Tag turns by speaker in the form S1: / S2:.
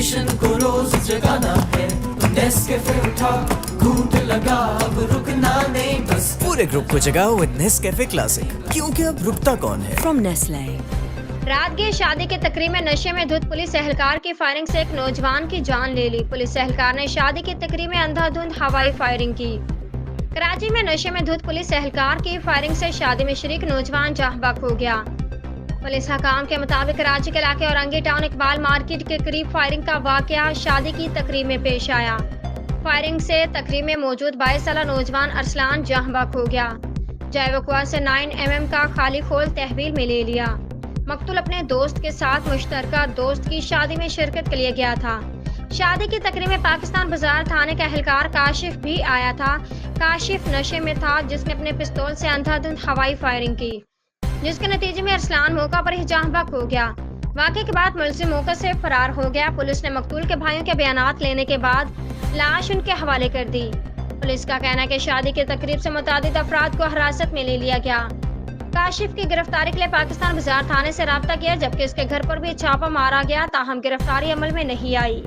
S1: Mission को रोज जगाना है, तो नेस्कैफे उठा घूंट लगा, अब रुकना नहीं बस।
S2: पूरे ग्रुप को जगाओ विद नेस्कैफे क्लासिक, क्योंकि अब रुकता कौन है।
S3: From Nestle.
S4: रात की शादी की तकरीब में नशे में धुत पुलिस एहलकार की फायरिंग से एक नौजवान की जान ले ली। पुलिस एहलकार ने शादी की तकरीब में अंधाधुंध हवाई फायरिंग की। कराची में नशे में धुत पुलिस एहलकार की फायरिंग से शादी में शरीक नौजवान जाँ-बहक हो गया। पुलिस हकाम के मुताबिक कराची के इलाके औरंगी टाउन इकबाल मार्केट के करीब फायरिंग का वाकया शादी की तकरीब में पेश आया। फायरिंग से तकरीब में मौजूद 22 साला नौजवान अरसलान जाँ-बहक हो गया। जय वकुआ से 9 mm का खाली खोल तहवील में ले लिया। मकतूल अपने दोस्त के साथ मुश्तरका दोस्त की शादी में शिरकत के लिए गया था। शादी की तकरीब में पाकिस्तान बाजार थाने का एहलकार काशिफ भी आया था। काशिफ नशे में था, जिसने अपने पिस्तौल से अंधाधुंध हवाई फायरिंग की, जिसके नतीजे में अरसलान मौका पर ही जाँ-बहक हो गया। वाक़े के बाद मुलजिम मौके से फरार हो गया। पुलिस ने मकतूल के भाइयों के बयानात लेने के बाद लाश उनके हवाले कर दी। पुलिस का कहना है कि शादी की तकरीब से मुतादिद अफराद को हिरासत में ले लिया गया। काशिफ की गिरफ्तारी के लिए पाकिस्तान बाजार थाने से राब्ता किया, जबकि इसके घर पर भी छापा मारा गया, ताहम गिरफ्तारी अमल में नहीं आई।